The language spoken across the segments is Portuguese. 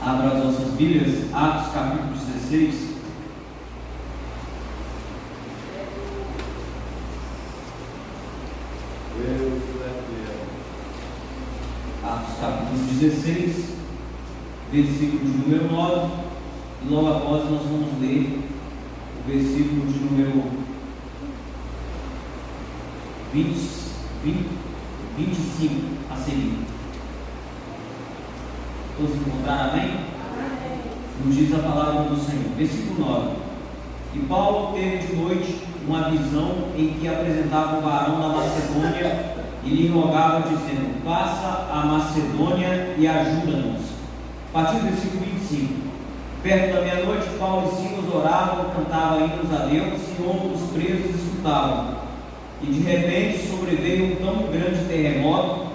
Abra as nossas Bíblias, Atos capítulo 16. Atos capítulo 16, versículo de número 9, e logo após nós vamos ler o versículo de número 25 a seguir. Todos encontraram, amém? Nos diz a palavra do Senhor. Versículo 9. E Paulo teve de noite uma visão em que apresentava o varão da Macedônia e lhe rogava, dizendo: passa a Macedônia e ajuda-nos. A partir do versículo 25. Perto da meia-noite, Paulo e Silas oravam, cantavam hinos a Deus, e outros presos escutavam. E de repente sobreveio um tão grande terremoto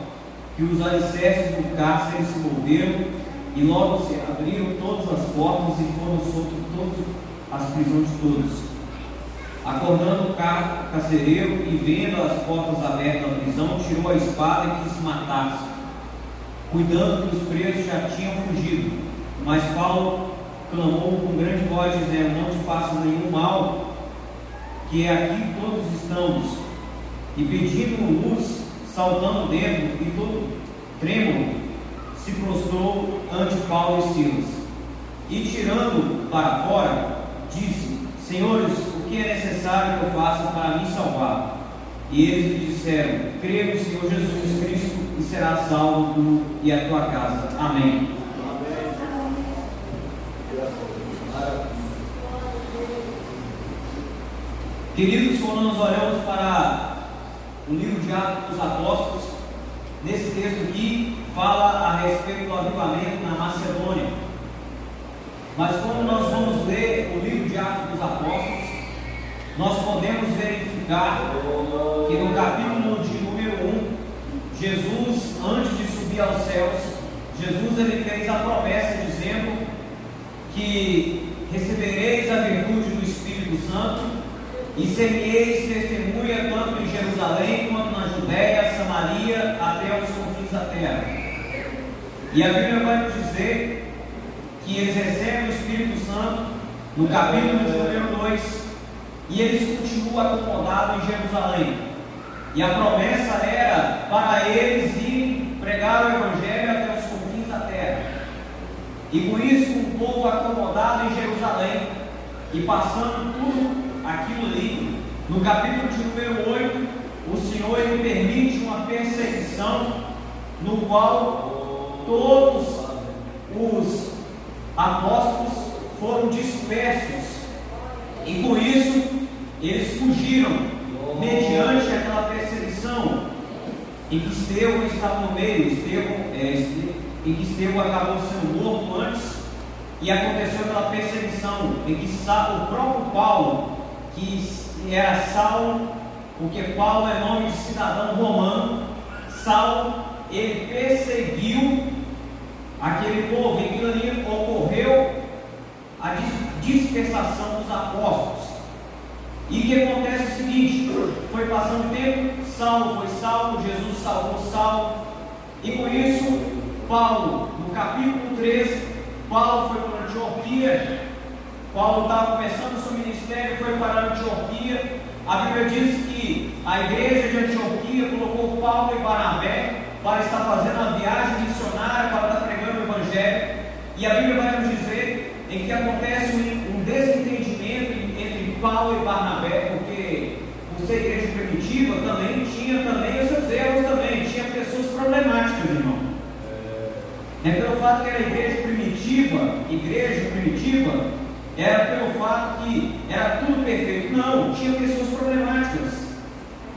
que os alicerces do cárcere se moveram, e logo se abriram todas as portas e foram soltas todas as prisões de todos. Acordando o carcereiro e vendo as portas abertas da prisão, tirou a espada e quis matar-se, cuidando que os presos já tinham fugido. Mas Paulo clamou com grande voz, dizendo: não te faças nenhum mal, que é aqui todos estamos. E pedindo luz, saltando dentro e todo trêmulo, se prostrou ante Paulo e Silas. E tirando para fora, disse: senhores, o que é necessário que eu faça para me salvar? E eles lhe disseram: crê no Senhor Jesus Cristo e serás salvo tu e a tua casa. Amém. Queridos, quando nós olhamos para o livro de Atos dos Apóstolos, nesse texto aqui fala a respeito do avivamento na Macedônia. Mas quando nós vamos ler o livro de Atos dos Apóstolos, nós podemos verificar que no capítulo de número 1, Jesus, antes de subir aos céus, Jesus ele fez a promessa dizendo que recebereis a virtude do Espírito Santo e sereis testemunha tanto em Jerusalém quanto na Judéia, Samaria, até os confins da terra. E a Bíblia vai nos dizer que eles recebem o Espírito Santo no capítulo de número 2 e eles continuam acomodados em Jerusalém. E a promessa era para eles irem pregar o Evangelho até os confins da terra. E com isso, um povo acomodado em Jerusalém e passando tudo aquilo ali, no capítulo de número 8, o Senhor ele permite uma perseguição no qual todos os apóstolos foram dispersos, e com isso eles fugiram mediante aquela perseguição em que Estevão estava no meio. Em que Estevão acabou sendo morto antes, e aconteceu aquela perseguição em que o próprio Paulo, que era Saulo, porque Paulo é nome de cidadão romano, Saulo, ele perseguiu aquele povo, e aquilo ali ocorreu a dispersação dos apóstolos. E o que acontece é o seguinte: foi passando o tempo, Saulo foi salvo, Jesus salvou Saulo, e com isso, Paulo, no capítulo 13, Paulo foi para Antioquia. Paulo estava começando o seu ministério, foi para Antioquia. A Bíblia diz que a igreja de Antioquia colocou Paulo e Barnabé para estar fazendo uma viagem missionária, para estar pregando o Evangelho. E a Bíblia vai nos dizer em que acontece um desentendimento entre Paulo e Barnabé, porque por ser igreja primitiva também tinha os seus erros, também tinha pessoas problemáticas, irmão. Pelo fato que era igreja primitiva, era pelo fato que era tudo perfeito. Não, tinha pessoas problemáticas.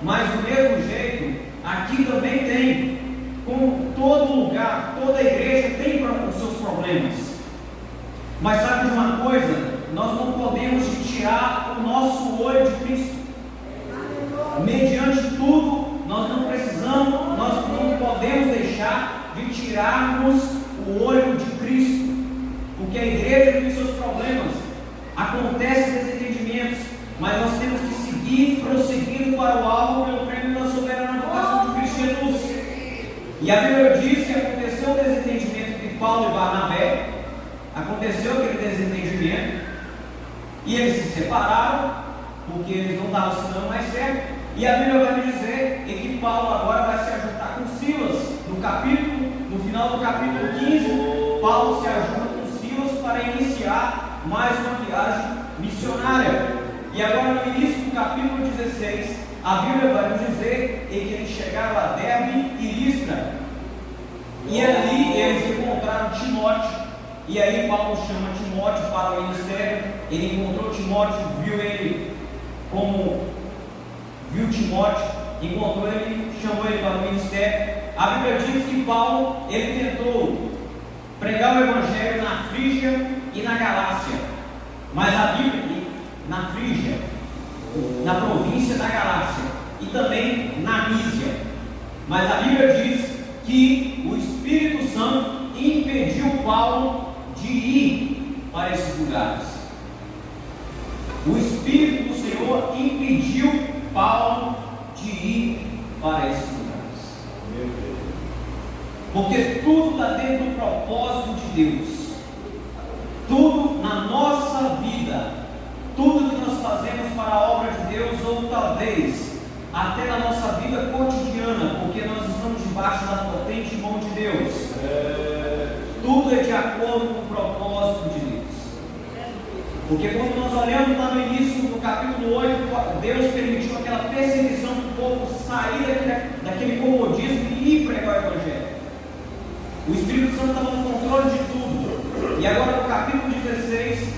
Mas do mesmo jeito, aqui também tem. Como todo lugar, toda igreja tem os seus problemas. Mas sabe de uma coisa? Nós não podemos tirar o nosso olho de Cristo. Mediante tudo, nós não podemos deixar de tirarmos o olho de Cristo. Porque a igreja tem seus problemas, acontecem desentendimentos, mas nós temos que seguir, prosseguindo para o alvo pelo prêmio da soberana vocação de Cristo Jesus. E a Bíblia diz que aconteceu o desentendimento entre Paulo e Barnabé, aconteceu aquele desentendimento e eles se separaram, porque eles não estavam se dando mais certo. E a Bíblia vai nos dizer que Paulo agora vai se ajuntar com Silas. No final do capítulo 15, Paulo se ajunta com Silas para iniciar mais uma viagem missionária. E agora no início do capítulo 16, a Bíblia vai nos dizer que eles chegaram a Derbe e Listra. E ali eles encontraram Timóteo. E aí Paulo chama Timóteo para o ministério. Ele encontrou Timóteo, viu Timóteo, encontrou ele, chamou ele para o ministério. A Bíblia diz que Paulo, ele tentou pregar o Evangelho na Frígia e na Galácia. Mas a Bíblia, na Frígia, na província da Galácia e também na Mísia. Mas a Bíblia diz que o Espírito Santo impediu Paulo de ir para esses lugares. O Espírito do Senhor impediu Paulo de ir para esses lugares. Porque tudo está dentro do propósito de Deus. Tudo na nossa vida, tudo que nós fazemos para a obra de Deus, ou talvez até na nossa vida cotidiana, porque nós estamos debaixo da potente mão de Deus. Tudo é de acordo com o propósito de Deus. Porque quando nós olhamos lá no início do capítulo 8, Deus permitiu aquela perseguição para o povo sair daquele comodismo e ir pregar o Evangelho. O Espírito Santo estava no controle de tudo. E agora no capítulo 16,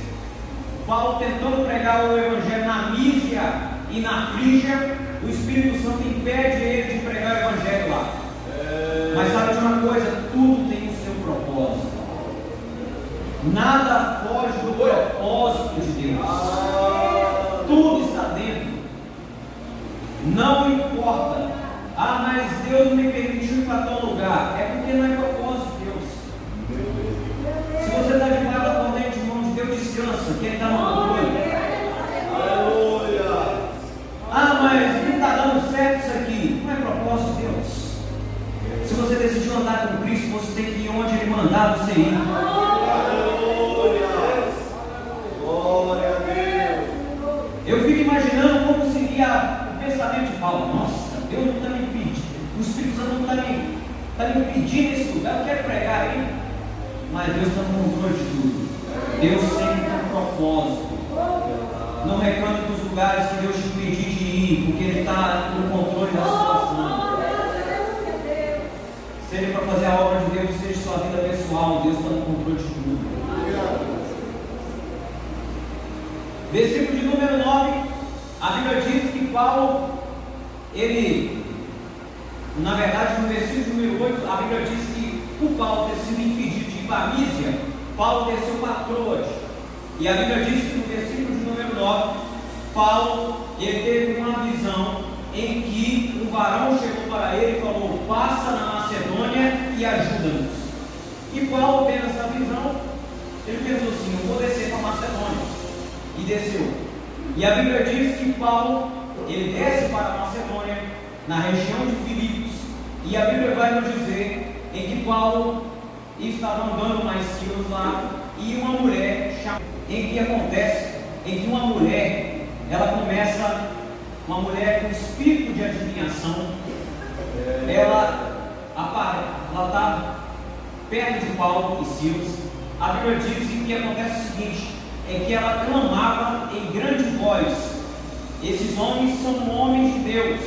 Paulo tentando pregar o Evangelho na Mísia e na Frígia, o Espírito Santo impede ele de pregar o Evangelho lá. Mas sabe de uma coisa? Tudo tem o seu propósito. Nada foge do propósito de Deus. Tudo está dentro. Não importa. Ah, mas Deus me permitiu ir para tal lugar. É porque não é propósito de Deus. Se você está debaixo da potente mão de Deus, descansa, que Ele está no controle. Aleluia. Ah, mas não está dando certo isso aqui. Não é propósito de Deus. Se você decidiu andar com Cristo, você tem que ir onde Ele mandar você ir. Eu fico imaginando como seria o pensamento de Paulo. Nossa, Deus não está me impedindo, o Espírito Santo não está me impedindo esse lugar, eu quero pregar aí. Mas Deus está no controle de tudo. Deus sempre tem um propósito. Não reclame dos lugares que Deus te impediu de ir, porque Ele está no controle da situação. Seja para fazer a obra de Deus, seja sua vida pessoal, Deus está no controle de tudo. Versículo de número 9, a Bíblia diz que Paulo, na verdade no versículo número 8, a Bíblia diz que por Paulo ter sido impedido de ir para a Mísia, Paulo desceu para Troade. E a Bíblia diz que no versículo de número 9, Paulo, ele teve uma visão em que um varão chegou para ele e falou: passa na Macedônia e ajuda-nos. E Paulo, tendo essa visão, ele pensou assim: eu vou descer para a Macedônia. E desceu. E a Bíblia diz que Paulo, ele desce para a Macedônia, na região de Filipos. E a Bíblia vai nos dizer em que Paulo estava andando mais Silas lá, e uma mulher em que acontece, em que uma mulher, ela começa, uma mulher com espírito de adivinhação, ela está perto de Paulo e Silas. A Bíblia diz que acontece o seguinte: é que ela clamava em grande voz. Esses homens são homens de Deus,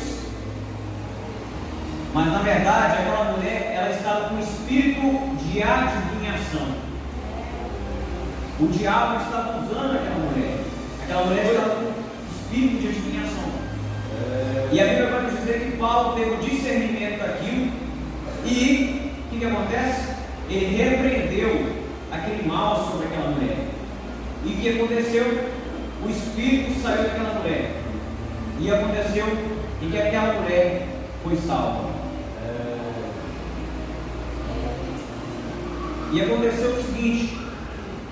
mas na verdade aquela mulher, ela estava com espírito de adivinhação. O diabo estava usando aquela mulher estava com espírito de adivinhação. E a Bíblia vai nos dizer que Paulo teve o discernimento daquilo, e o que acontece? Ele repreendeu aquele mal sobre aquela mulher. E o que aconteceu? O espírito saiu daquela mulher. E aconteceu em que aquela mulher foi salva. E aconteceu o seguinte: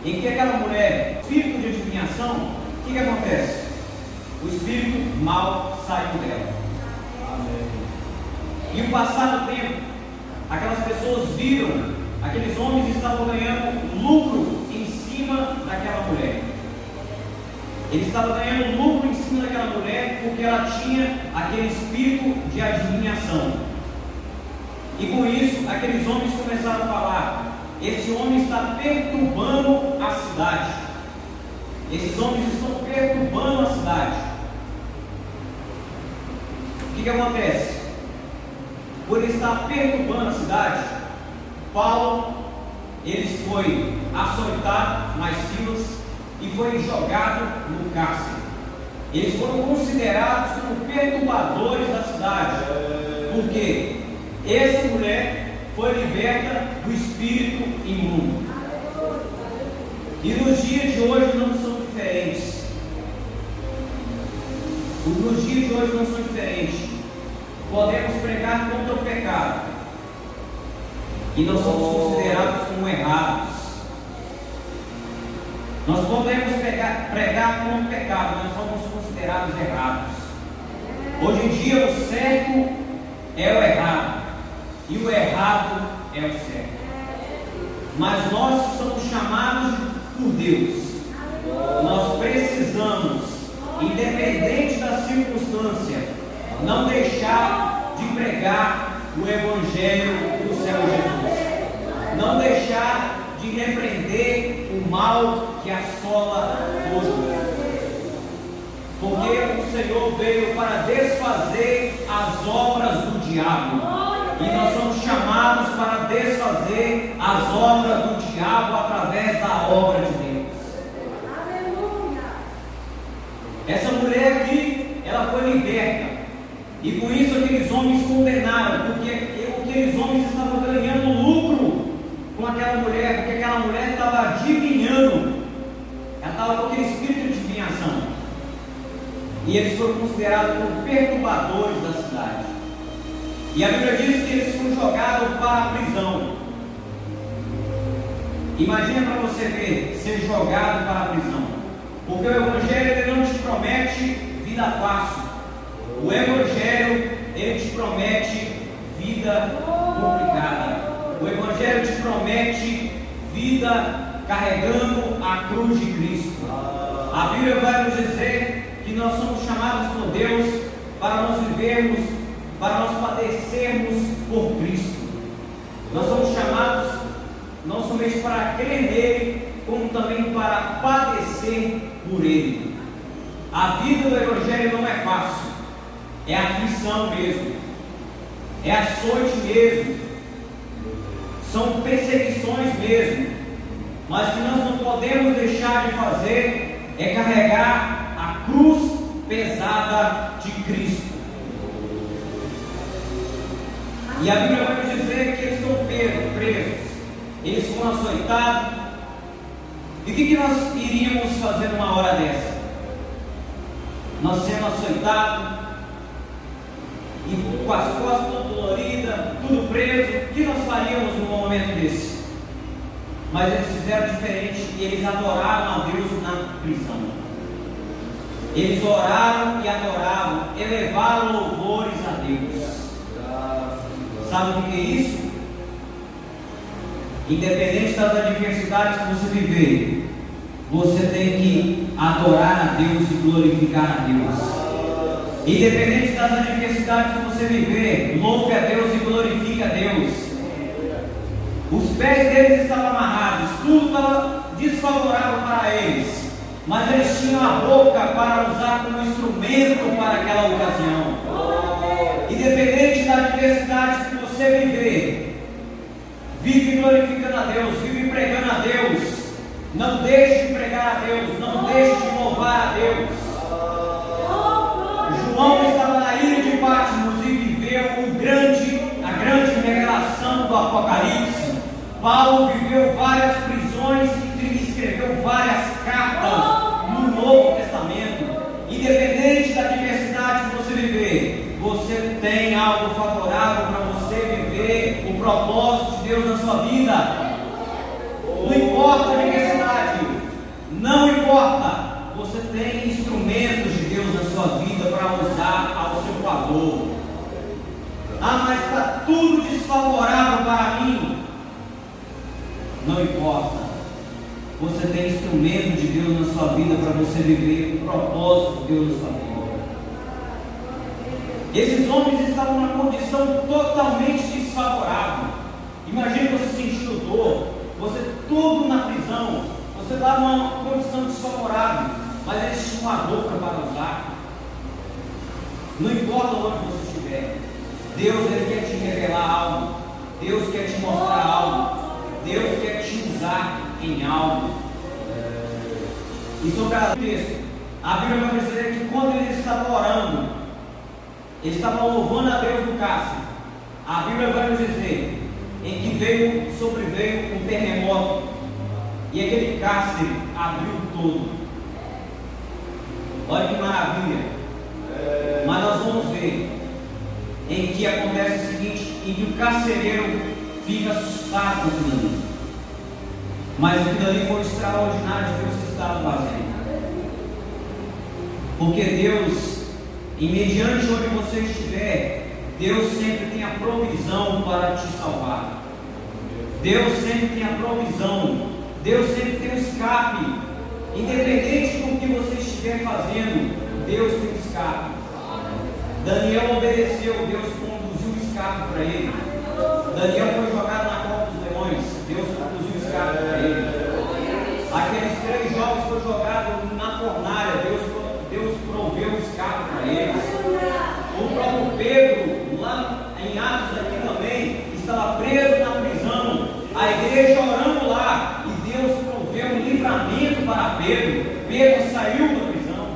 em que aquela mulher, espírito de adivinhação, o que acontece? O espírito mal saiu dela. E o passado tempo, aquelas pessoas viram, aqueles homens estavam ganhando lucro em cima Ele estava ganhando lucro em cima daquela mulher porque ela tinha aquele espírito de adivinhação. E com isso, aqueles homens começaram a falar: esse homem está perturbando a cidade. Esses homens estão perturbando a cidade. O que acontece? Por ele estar perturbando a cidade, Paulo, ele foi açoitado nas Silas e foi jogado no cárcere. Eles foram considerados como perturbadores da cidade, porque essa mulher foi liberta do espírito imundo. E nos dias de hoje não são diferentes. Nos dias de hoje não são diferentes. Podemos pregar contra o pecado e não somos considerados como errados. Nós podemos pregar contra o pecado, mas somos considerados errados. Hoje em dia o certo é o errado e o errado é o certo. Mas nós somos chamados por Deus. Nós precisamos, independente da circunstância, não deixar de pregar o Evangelho do Senhor Jesus. Não deixar de repreender o mal que assola hoje. Porque o Senhor veio para desfazer as obras do diabo. E nós somos chamados para desfazer as obras do diabo através da obra de Deus. Essa mulher aqui, ela foi liberta. E com isso aqueles homens condenaram, porque aqueles homens estavam ganhando lucro com aquela mulher, porque aquela mulher estava adivinhando, ela estava com aquele espírito de adivinhação. E eles foram considerados como perturbadores da cidade. E a Bíblia diz que eles foram jogados para a prisão. Imagina para você ver, ser jogado para a prisão. Porque o Evangelho ele não te promete vida fácil. O Evangelho, ele te promete vida complicada. O Evangelho te promete vida carregando a cruz de Cristo. A Bíblia vai nos dizer que nós somos chamados por Deus para nós vivermos, para nós padecermos por Cristo. Nós somos chamados não somente para crer nele, como também para padecer por ele. A vida do Evangelho não é fácil. É aflição mesmo, é açoite mesmo, são perseguições mesmo, mas o que nós não podemos deixar de fazer é carregar a cruz pesada de Cristo. E a Bíblia vai nos dizer que eles estão presos, eles foram açoitados. E o que nós iríamos fazer numa hora dessa? Nós sendo açoitados, e com as costas todas doloridas, tudo preso, o que nós faríamos num momento desse? Mas eles fizeram diferente e eles adoraram a Deus na prisão. Eles oraram e adoravam, elevaram louvores a Deus. Sabe o que é isso? Independente das adversidades que você viver, você tem que adorar a Deus e glorificar a Deus. Independente das adversidades que você viver, louve a Deus e glorifique a Deus. Os pés deles estavam amarrados, tudo estava desfavorável para eles, mas eles tinham a boca para usar como instrumento para aquela ocasião. Independente da adversidade que você viver, vive glorificando a Deus, vive pregando a Deus. Não deixe de pregar a Deus, não deixe de louvar a Deus. João estava na ilha de Patmos e viveu a grande revelação do Apocalipse. Paulo viveu várias prisões e escreveu várias cartas no Novo Testamento. Independente da adversidade que você viver, você tem algo favorável para você viver o propósito de Deus na sua vida. Não importa a adversidade, não importa. Você tem instrumentos de Deus na sua vida para usar ao seu favor. Ah, mas está tudo desfavorável para mim. Não importa. você tem instrumento de Deus na sua vida para você viver o propósito de Deus na sua vida. Esses homens estavam numa condição totalmente desfavorável. Imagine você sentindo dor, você tudo na prisão, você está numa condição desfavorável, mas eles tinham uma roupa para usar. Não importa onde você estiver, Deus ele quer te revelar algo, Deus quer te mostrar algo, Deus quer te usar em algo. E sobre o texto, a Bíblia vai dizer que quando eles estavam orando, eles estavam louvando a Deus no cárcere. A Bíblia vai nos dizer em que sobreveio um terremoto e aquele cárcere abriu todo. Olha que maravilha! Mas nós vamos ver em que acontece o seguinte, em que o carcereiro fica assustado com aquilo ali. Mas aquilo ali foi extraordinário de Deus que estava fazendo. Porque Deus, e mediante onde você estiver, Deus sempre tem a provisão para te salvar. Deus sempre tem a provisão. Deus sempre tem um escape. Independente do que você estiver fazendo, Deus tem um escape. Daniel obedeceu, Deus conduziu o escape para ele. Daniel foi jogado na cova dos leões, Deus conduziu o escape para ele. Aqueles 3 jovens foram jogados na fornalha, Deus proveu o escape para eles. O próprio Pedro, lá em Atos aqui também, estava preso na prisão, a igreja orando lá, e Deus proveu um livramento para Pedro. Pedro saiu da prisão.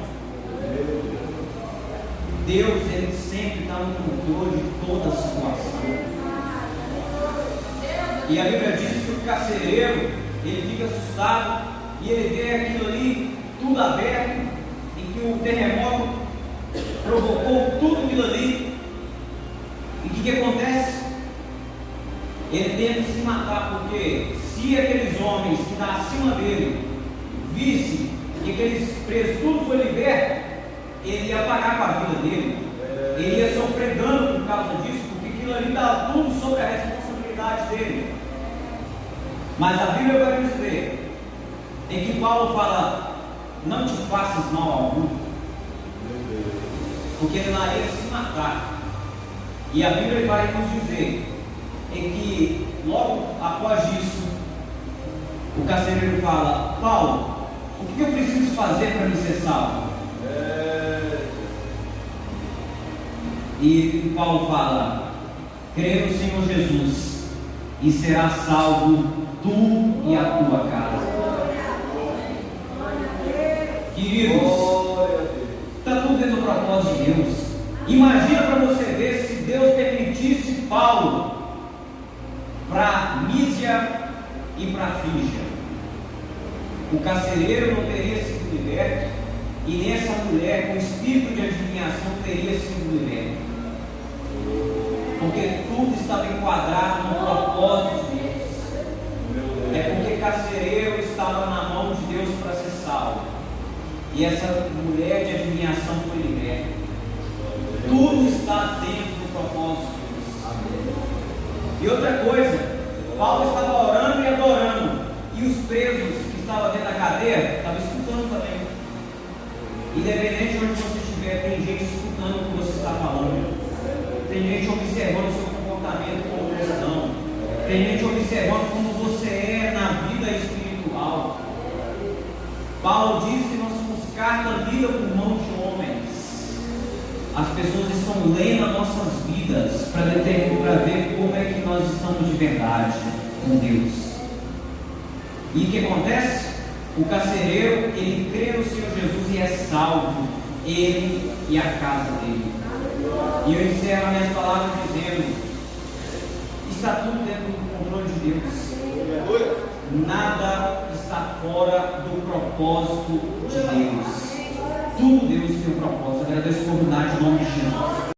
Deus, ele sempre está no controle de toda a situação. E a Bíblia diz que o carcereiro, ele fica assustado, e ele vê aquilo ali, tudo aberto, em que o terremoto provocou tudo aquilo ali. E o que acontece? Ele tenta se matar, porque se aqueles homens que estão acima dele vissem que aqueles presos tudo foi liberto, ele ia pagar com a vida dele, ele ia sofrer dano por causa disso, porque aquilo ali estava tudo sobre a responsabilidade dele. Mas a Bíblia vai dizer em que Paulo fala: não te faças mal algum, porque ele lá ia se matar. E a Bíblia vai nos dizer em que logo após isso o carcereiro fala: Paulo, o que eu preciso fazer para me ser salvo? E Paulo fala: crê no Senhor Jesus e serás salvo tu e a tua casa. Queridos, está tudo dentro do propósito de Deus. Imagina para você ver se Deus permitisse Paulo para Mísia e para Frígia. O carcereiro não teria sido liberto, e nessa mulher com espírito de adivinhação teria sido liberto, porque tudo estava enquadrado no propósito de Deus. É porque carcereiro estava na mão de Deus para ser salvo, e essa mulher de adivinhação foi liberta. Tudo está dentro do propósito de Deus. E outra coisa, Paulo estava orando e adorando, e os presos que estavam dentro da cadeia estavam escutando também. Independente de onde você estiver, tem gente escutando o que você está falando, tem gente observando o seu comportamento como cristão, tem gente observando como você é na vida espiritual. Paulo diz que nós somos carta lida por mãos de homens. As pessoas estão lendo as nossas vidas para ver como é que nós estamos de verdade com Deus. E o que acontece? O carcereiro, ele crê no Senhor Jesus e é salvo, ele e a casa dele. E eu encerro minhas palavras dizendo: está tudo dentro do controle de Deus. Nada está fora do propósito de Deus. Tudo Deus tem um propósito. Agradeço por oportunidade em nome de Jesus.